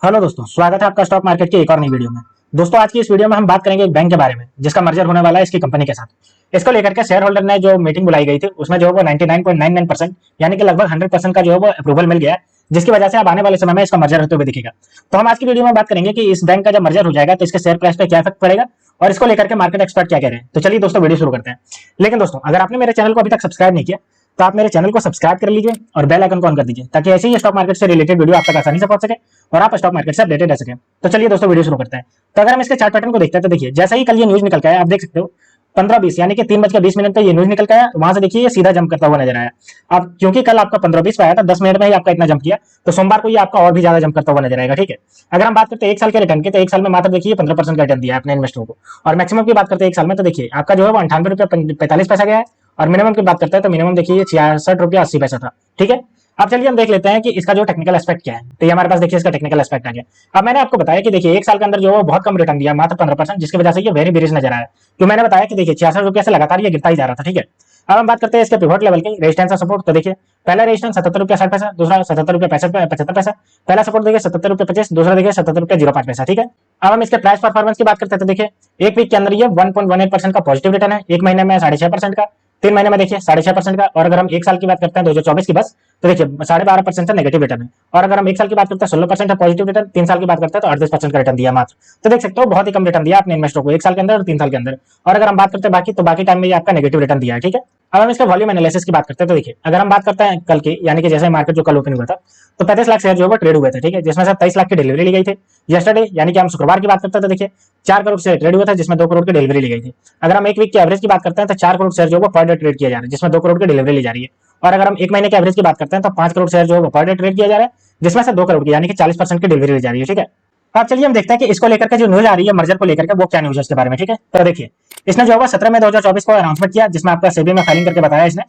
Hello दोस्तों, स्वागत है आपका स्टॉक मार्केट की एक और नई वीडियो में। दोस्तों, आज की इस वीडियो में हम बात करेंगे एक बैंक के बारे में जिसका मर्जर होने वाला है इसकी कंपनी के साथ। इसको लेकर के शेयर होल्डर ने जो मीटिंग बुलाई गई थी उसमें जो है वो 99.99% यानी कि लगभग 100% का जो है वो अप्रूवल मिल गया है, जिसकी वजह से अब आने वाले समय में इसका मर्जर होते हुए दिखेगा। तो हम आज की वीडियो में बात करेंगे कि इस बैंक का जब मर्जर हो जाएगा तो इसके शेयर प्राइस पे क्या इफेक्ट पड़ेगा और इसको लेकर के मार्केट एक्सपर्ट क्या कह रहे हैं। तो चलिए दोस्तों, वीडियो शुरू करते हैं। लेकिन दोस्तों, अगर आपने मेरे चैनल को अभी तक सब्सक्राइब नहीं किया तो आप मेरे चैनल को सब्सक्राइब कर लीजिए और बेल आइकन को ऑन कर दीजिए ताकि ऐसे ही स्टॉक मार्केट से रिलेटेड वीडियो आप तक आसानी से पहुंच सके और आप स्टॉक मार्केट से अपडेटेड रह सके। तो चलिए दोस्तों, वीडियो शुरू करते हैं। तो अगर हम इसके चार्ट पैटर्न को देखते हैं तो देखिए, जैसा ही कल ये न्यूज निकल के आया, आप देख सकते हो 15:20 यानी कि 3:20 पे ये न्यूज निकल के आया, वहां से देखिए ये सीधा जंप करता हुआ नजर आया। अब क्योंकि कल आपका 15:20 पे आया था, 10 मिनट में ही आपका इतना जंप किया, तो सोमवार को ये आपका और भी ज्यादा जंप करता हुआ नजर आएगा। ठीक है, अगर हम बात करते हैं एक साल के रिटर्न की, तो एक साल में मात्र देखिए 15% का रिटर्न दिया है अपने इन्वेस्टरों को। और मैक्सिमम की बात करते हैं एक साल में, तो देखिए आपका जो है वो 98 रुपये 45 पैसा गया है। और मिनिमम की बात करते हैं तो मिनिमम देखिए 66 रुपया 80 पैसा था। ठीक है, अब चलिए हम देख लेते हैं कि इसका जो टेक्निकल एस्पेक्ट क्या है। तो ये हमारे पास देखिए इसका टेक्निकल एस्पेक्ट आ गया। अब मैंने आपको बताया कि देखिए एक साल के अंदर जो है बहुत कम रिटर्न दिया, मात्र 15%, जिसकी वजह से ये वेरी बेरिश नजर आया। तो मैंने बताया कि देखिए 66 रुपये से लगातार ये गिरता ही जा रहा था। ठीक है, अब हम बात करते हैं इसके पिवट लेवल की, रेजिस्टेंस और सपोर्ट। तो देखिए पहला रेजिस्टेंस 77 रुपया 60 पैसा, दूसरा 77 रुपया 75 पैसा, पहला सपोर्ट देखिए 77 रुपये 25, दूसरा देखिए 77 रुपये 05 पैसा। ठीक है, अब हम इसके प्राइस परफॉर्मेंस की बात करते हैं तो देखिए एक वीक के अंदर ये 1.18% का पॉजिटिव रिटर्न है, एक महीने में 6.5% का, 3 महीने में देखिए 6.5% का, और अगर हम एक साल की बात करते हैं 2024 की बस, तो देखिए 12.5% का नेगेटिव रिटर्न है। और अगर हम एक साल की बात करते हैं 16% है पॉजिटिव रिटर्न, 3 साल की बात करते हैं तो 38% का रिटर्न दिया मात्र। तो देख सकते हो बहुत ही कम रिटर्न दिया अपने इन्वेस्टर को एक साल के अंदर और 3 साल के अंदर। और अगर हम बात करते हैं बाकी, तो बाकी टाइम में ये आपका नेगेटिव रिटर्न दिया है। ठीक है, अब हम इसका वॉल्यूम एनालिसिस की बात करते हैं तो देखिए अगर हम बात करते हैं कल की, यानी कि जैसे मार्केट जो कल ओपन हुआ था, तो 35 लाख शेयर जो है ट्रेड हुए थे। ठीक है, जिसमें से 23 लाख की डिलीवरी ली गई थी यस्टरडे, यानी कि हम शुक्रवार की बात करते हैं तो देखिए 4 करोड़ शेयर ट्रेड हुआ था, जिसमें 2 करोड़ की डिलीवरी ली गई थी। अगर हम एक वीक की एवरेज की बात करते हैं तो 4 करोड़ शेयर जो है पर डे ट्रेड किया जा रहा है, जिसमें 2 करोड़ की डिलीवरी ली जा रही है। और अगर हम एक महीने के एवरेज की बात करते हैं तो 5 करोड़ शेयर जो है पर डे ट्रेड किया जा रहा है, जिसमें से 2 करोड़ की यानी कि 40% की डिलीवरी ली जा रही है। ठीक है, अब चलिए हम देखते हैं कि इसको लेकर के जो न्यूज आ रही है मर्जर को लेकर के, वो क्या न्यूज है इसके बारे में। ठीक है, तो देखिए इसने जो है 17 मई 2024 को अनाउंसमेंट किया, जिसमें आपका सेबी में फाइलिंग करके बताया इसने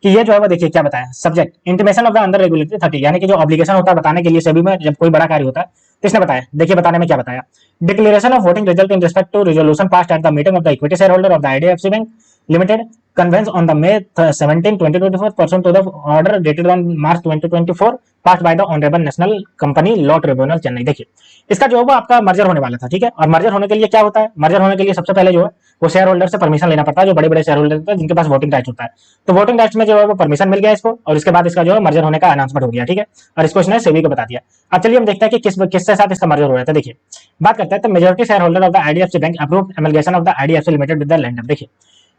कि ये जो है वो देखिए क्या बताया, subject intimation of the under regulatory 30, यानी कि जो ऑब्लिगेशन होता है बताने के लिए सेबी में जब कोई बड़ा कार्य होता है, तो इसने बताया, देखिए बताने में क्या बताया, declaration of voting result in respect to resolution passed at the meeting of the equity share holder of the IDFC bank limited convenes on the May 17, 2024 pursuant to the order dated on March 2024 passed by the Honorable National Company Law Tribunal Chennai. देखिए इसका जो है वो आपका merger होने वाला था। ठीक है, और मर्जर होने के लिए क्या होता है, मर्जर होने के लिए सबसे पहले जो है वो शेयर होल्डर से परमिशन लेना पड़ता है, जो बड़े बड़े शेयर होल्डर होते हैं जिनके पास वोटिंग राइट होता है। तो वोटिंग राइट्स में जो है वो परमिशन मिल गया इसको, और इसके बाद इसका जो है मर्जर होने का अनाउंसमेंट हो गया। ठीक है, और इसको इसने सेबी को बता दिया। अब चलिए हम देखते हैं कि किसके साथ इसका मर्जर हो रहा था। देखिए बात करते हैं तो majority share holder of the IDFC bank approved amalgamation of the IDFC limited with the lender. देखिए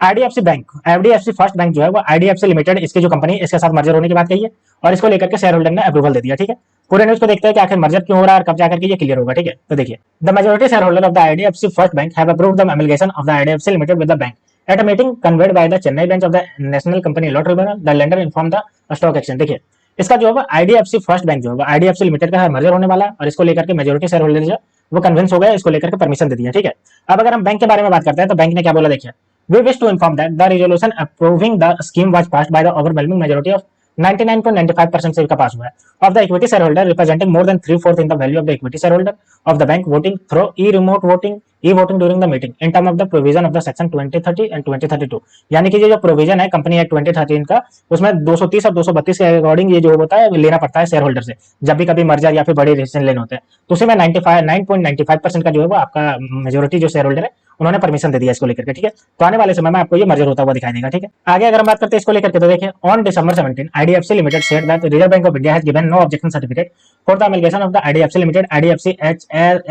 IDFC bank, IDFC first bank जो है वो आईडीएफसी लिमिटेड, इसकी जो कंपनी इसके साथ मर्जर होने की बात कही है, और इसको लेकर के शेयर होल्डर ने अप्रूवल दे दिया। ठीक है, पूरे न्यूज को देखते हैं कि आखिर मर्जर क्यों हो रहा है और कब जाकर के ये क्लियर होगा। ठीक है, तो देखिए the majority share holder of the IDFC first bank have approved the amalgamation of the IDFC limited with the bank at a meeting convened by the Chennai bench of the national company law tribunal, the lender inform the stock exchange. देखिए इसका जो है IDFC first bank जो है IDFC limited का merger होने वाला है, और इसको लेकर के मेजॉरिटी शेयर होल्डर जो वो कन्विंस हो गए, इसको लेकर के परमिशन दे दिया। ठीक है, अब अगर हम बैंक के बारे में बात करते हैं तो बैंक ने क्या बोला, देखिए we wish to inform that the resolution approving the scheme was passed by the overwhelming majority of 99.95% से का पास हुआ है of the equity shareholder representing more than 3/4 in the value of the equity shareholder of the bank voting through e-remote voting e-voting during the meeting in term of the provision of the section 2030 and 2032। यानी कि ये जो provision है company act 2013 का, उसमें 230 और 232 के according ये जो होता है लेना पड़ता है शेयर होल्डर से, जब भी कभी मर्जर या फिर बड़े डिसीजन लेने होते हैं, तो उसी में 9.95% का जो है वो आपका मेजोरिटी जो शेयर होल्डर है उन्होंने परमिशन दे दिया इसको लेकर के। ठीक है, तो आने वाले समय में आपको ये मर्जर होता हुआ दिखाई देगा। ठीक है, आगे अगर हम बात करते हैं इसको लेकर के, तो देखिए on December 17 IDFC Limited said that the Reserve Bank of India has given no objection certificate for the amalgamation of the IDFC Limited, IDFC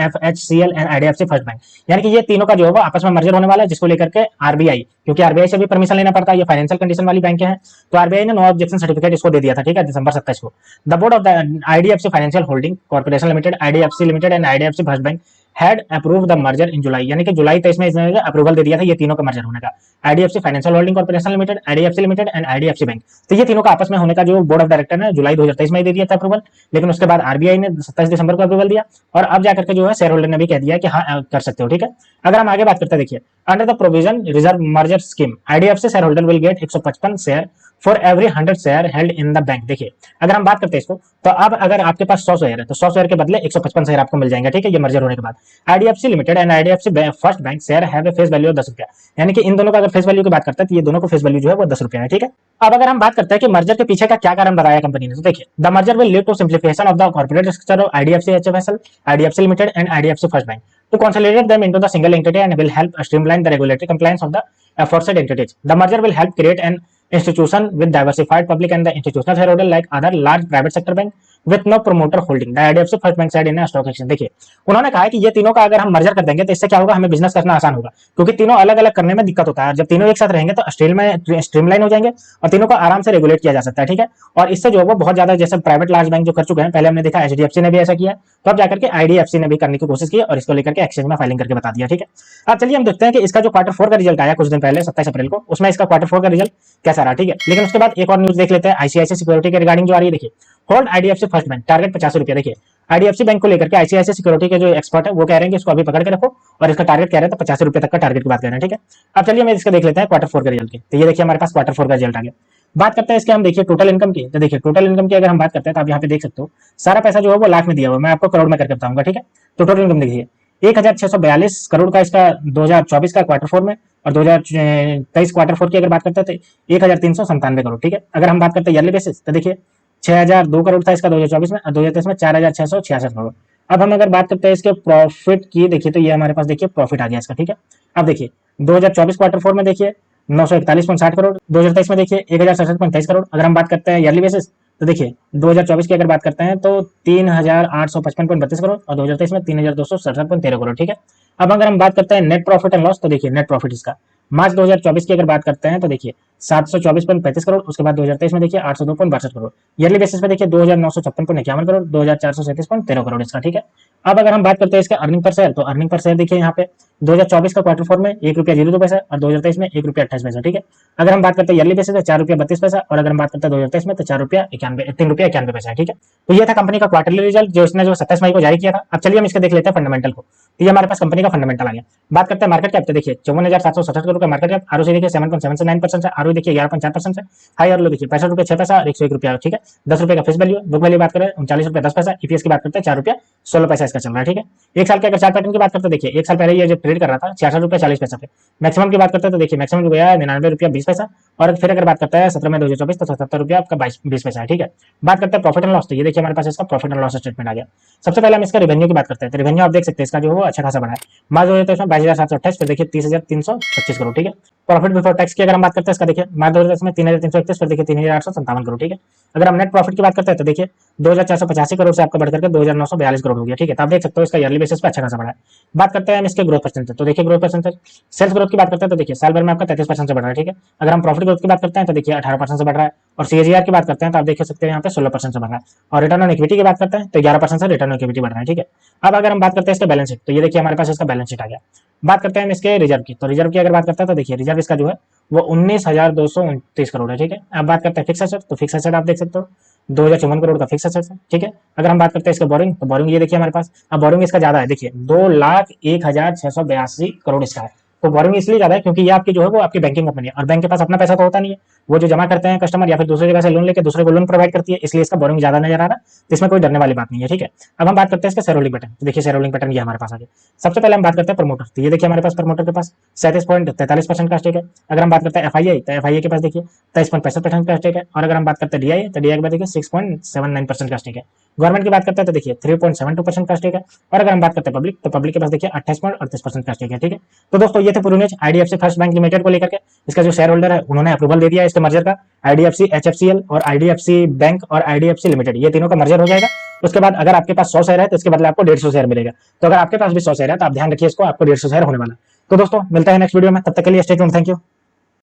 FHCL and IDFC First Bank। यानी कि ये तीनों का जो है वो आपस में मर्जर होने वाला है, जिसको लेकर के आरबीआई, क्योंकि आरबीआई से भी परमिशन लेना पड़ता है, ये फाइनेंशियल कंडीशन वाली बैंक है, तो आरबीआई ने नो ऑब्जेक्शन सर्टिफिकेट इसको दे दिया था। ठीक है, December 27 को the board of the IDFC financial holding corporation limited, IDFC limited and IDFC first bank had approve the merger in July, यानी कि जुलाई 23 में इसने अप्रूवल दे दिया था ये तीनों का मर्जर होने का, IDFC financial holding corporation limited, IDFC limited and IDFC bank. तो ये तीनों का आपस में होने का जो बोर्ड ऑफ डायरेक्टर ने जुलाई 2023 में दे दिया था अप्रूवल, लेकिन उसके बाद आरबीआई ने 27 दिसंबर को अप्रूवल दिया, और अब जाकर के जो है शेयर होल्डर ने भी कह दिया कि हाँ कर सकते हो। ठीक है, अगर हम आगे बात करते हैं, देखिए under the provision reserve merger scheme IDFC share holder will get 155 share for every 100 share held in the bank. देखिए अगर हम बात करते हैं इसको, तो अब अगर आपके पास 100 शेयर है तो 100 शेयर के बदले 155 शेयर आपको मिल जाएंगे। ठीक है, ये मर्जर होने के बाद। IDFC limited and IDFC first bank share have a face value 10 रुपया, यानी कि इन दोनों का अगर फेस वैल्यू की बात करते हैं तो ये दोनों को फेस वैल्यू जो है वो 10 रुपया है। ठीक है, अब अगर हम बात करते हैं कि मर्जर के पीछे का क्या कारण बताया कंपनी ने, तो देखिए the merger will lead to simplification of the corporate structure of IDFC HFSL, IDFC limited and IDFC first bank to consolidate them into the single entity and will help streamline the regulatory compliance of the aforesaid entities. The merger will help create an institution with diversified public and the institutional shareholder like other large private sector bank with no promoter holding. The IDFC First Bank said in a stock exchange. देखिए उन्होंने कहा है कि ये तीनों का अगर हम मर्जर कर देंगे तो इससे क्या होगा, हमें बिजनेस करना आसान होगा, क्योंकि तीनों अलग अलग करने में दिक्कत होता है। जब तीनों एक साथ रहेंगे तो स्ट्रीमलाइन हो जाएंगे और तीनों को आराम से रेगुलेट किया जा सकता है। ठीक है, और इससे जो है वो बहुत ज्यादा, जैसे प्राइवेट लार्ज बैंक जो कर चुके हैं, पहले हमने देखा एचडीएफसी ने भी ऐसा किया, तो अब जाकर के आईडीएफसी ने भी करने की कोशिश की और इसको लेकर के एक्सचेंज में फाइलिंग करके बता दिया। ठीक है, अब चलिए हम देखते हैं कि इसका जो क्वार्टर 4 का रिजल्ट आया कुछ दिन पहले 27 अप्रैल को, उसमें इसका क्वार्टर 4 का रिजल्ट कैसा रहा। ठीक है, लेकिन उसके बाद एक और न्यूज देख लेते हैं आईसीआईसी सिक्योरिटी के रिगार्डिंग जो आ रही है। देखिए hold IDFC first bank target 50 रुपया। देखिए आईडीएफसी बैंक को लेकर के आईसीआईसी सिक्योरिटी के जो एक्सपर्ट है वो कह रहे हैं कि इसको अभी पकड़ के रखो और इसका टारगेट कह रहे हैं तो 50 रुपये तक का टारगेट की बात कर रहे हैं। ठीक है, अब चलिए हम इसका देख लेते हैं क्वार्टर 4 के रिजल्ट की। तो ये देखिए हमारे पास क्वार्टर 4 का रिजल्ट आ गया। बात करते हैं इसके, हम देखिए टोटल इनकम की। तो देखिए टोटल इनकम की अगर हम बात करते हैं तो आप यहाँ पे देख सकते हो सारा पैसा जो है वो लाख में दिया हुआ है, मैं आपको करोड़ में करके बताऊंगा। ठीक है, तो टोटल इनकम देखिए 1642 करोड़ का इसका 2024 का क्वार्टर 4 में, और 2023 क्वार्टर 4 की अगर बात करते हैं तो 1397 करोड़। ठीक है, अगर हम बात करते हैं ईयरली बेसिस तो देखिए 6002 करोड़ था इसका 2024 में, और 2023 में 4666 करोड़। अब हम अगर बात करते हैं इसके प्रॉफिट की, देखिए तो ये हमारे पास देखिए प्रॉफिट आ गया इसका। ठीक है, अब देखिए 2024 क्वार्टर 4 में देखिए 941.60 करोड़, 2023 में देखिए 1067.23 करोड़। अगर हम बात करते हैं ईयरली बेसिस तो देखिए 2024 की अगर बात करते हैं तो 3855.32 करोड़ और 2023 में 3267.13 करोड़। ठीक है, अब अगर हम बात करते हैं नेट प्रॉफिट एंड लॉस तो देखिए नेट प्रॉफिट इसका मार्च 2024 की अगर बात करते हैं तो देखिए 724.35 करोड़, उसके बाद 2023 में देखिए 802.62 करोड़, ईयरली बेसिस पे देखिए 2956.51 करोड़, 2437.13 करोड़ इसका। ठीक है, अब अगर हम बात करते हैं इसके अर्निंग पर शेयर तो अर्निंग पर शेयर देखिए यहाँ पे 2024 का क्वार्टर 4 में 1 रुपया 02 पैसा और 2023 में 1 रुपया 28 पैसा। ठीक है, अगर हम बात करते हैं ईयरली बेसिस पे 4 रुपया 32 पैसा और अगर हम बात करते हैं 2023 में तो 4 रुपया 91 3 रुपया 91 पैसा है। ठीक है, तो ये था कंपनी का क्वार्टरली रिजल्ट जो इसने जो 27 मई को जारी किया था। अब चलिए हम इसके देख लेते हैं फंडामेंटल को। तो ये हमारे पास कंपनी का फंडामेंटल आ गया। बात करते हैं मार्केट कैप तो देखिए 54,767 करोड़ का मार्केट कैप, आरओसी देखिए 7.79% है, आरओई देखिए 11.4% है, हाई और लो देखिए 65 रुपये 6 पैसा और 101 रुपया। ठीक है, 10 रुपये का फेस वैल्यू, बुक वैल्यू बात करें 39 रुपये 10 पैसा, ईपीएस की बात करते हैं 4 रुपया 16 पैसा इसका चल रहा है। ठीक है, एक साल के अगर चार्ट पैटर्न की बात करते हैं देखिए एक साल पहले ये जो ट्रेड कर रहा था 66 रुपये 40 पैसा पे, मैक्सिमम की बात करते हैं तो देखिए मैक्सिमम जो गया 99 रुपया 20 पैसा, और फिर अगर बात करता है 17 मई 2024 तो 77 रुपया आपका 20 पैसा है। ठीक है, बात करते हैं प्रॉफिट एंड लॉस तो ये देखिए हमारे पास इसका प्रॉफिट एंड लॉस स्टेटमेंट आ गया। सबसे पहले हम इसका रेवेन्यू की बात करते हैं तो रेवेन्यू आप देख सकते हैं इसका जो है अच्छा खासा बढ़ा है, मार्च 2023 में 22,728, फिर देखिए 30,325 करोड़। ठीक है, प्रॉफिट बिफोर टैक्स की अगर हम बात करते हैं इसका देखिए मार्च 2023 में 3,331, फिर देखिए 3,857 करोड़। ठीक है, अगर हम नेट प्रॉफिट की बात करते हैं तो देखिए 2,485 करोड़ से आपका बढ़कर के 2,942 करोड़ हो गया। ठीक है, तो आप देख सकते हो इसका ईयरली बेसिस पे अच्छा खासा बढ़ा है। बात करते हैं हम इसके ग्रोथ परसेंटेज तो देखिए ग्रोथ परसेंटेज सेल्स ग्रोथ की बात करते हैं तो देखिए साल भर में आपका 33% से बढ़ रहा है। ठीक है, अगर हम प्रॉफिट ग्रोथ की बात करते हैं तो देखिए 18% से बढ़ रहा है, और सीएजीआर की बात करते हैं तो आप देख सकते हैं यहाँ पे 16% से बढ़ रहा है, और रिटर्न ऑन इक्विटी की बात करते हैं तो 11% से रिटर्न ऑन इक्विटी बढ़ रहा है। ठीक है, अब अगर हम बात करते हैं इसका बैलेंस शीट तो ये देखिए हमारे पास इसका बैलेंस शीट आ गया। बात करते हैं इसके रिजर्व की तो रिजर्व की अगर बात करते हैं तो देखिए रिजर्व इसका जो है वो 19,229 करोड़ है। ठीक है, अब बात करते हैं फिक्स एसेट तो फिक्स एसेट आप देख सकते हो 2,054 करोड़ का फिक्स एसेट है। ठीक है, अगर हम बात करते हैं इसका बोरिंग तो बोरिंग ये देखिए हमारे पास अब बोरिंग इसका ज्यादा है, देखिए 2,01,682 करोड़ इसका है। तो बोरिंग इसलिए ज्यादा है क्योंकि ये आपकी जो है वो आपकी बैंकिंग कंपनी है और बैंक के पास अपना पैसा तो होता नहीं है, वो जो जमा करते हैं कस्टमर या फिर दूसरी जगह से लोन लेकर दूसरे को लोन प्रोवाइड करती है, इसलिए इसका बोरिंग ज्यादा नजर आ रहा है, इसमें कोई डरने वाली बात नहीं है। ठीक है, अब हम बात करते हैं इसका शेयर होल्डिंग पैटर्न तो देखिए शेयर होल्डिंग पैटर्न ये हमारे पास आ गया। सबसे पहले हम बात करते हैं प्रमोटर तो ये देखिए हमारे पास प्रमोटर के पास 37.43% का स्टेक है। अगर हम बात करते हैं एफआईआई तो एफआईआई के पास देखिए 23.65% का स्टेक है, और अगर हम बात करते हैं डीआई तो डीआई के पास देखिए 6.79% का स्टेक है। गवर्नमेंट की बात करते हैं तो देखिए 3.72% का स्टेक है, और अगर हम बात करते हैं पब्लिक तो पब्लिक के पास देखिए 28.38% का स्टेक है। ठीक है, तो दोस्तों ये थे पूरी news IDFC first bank limited को लेकर के। इसका जो शेयर होल्डर है उन्होंने अप्रूवल दे दिया इसके मर्जर का, आईडीएफसी एचएफसीएल और आईडीएफसी बैंक और आईडीएफसी लिमिटेड ये तीनों का मर्जर हो जाएगा। उसके बाद अगर आपके पास 100 शेयर है तो इसके बदले आपको 150 शेयर मिलेगा। तो अगर आपके पास भी 100 शेयर है तो आप ध्यान रखिए इसको आपको 150 शेयर होने वाला है। तो दोस्तों मिलता है नेक्स्ट वीडियो में, तब तक के लिए स्टे ट्यून्ड, थैंक यू।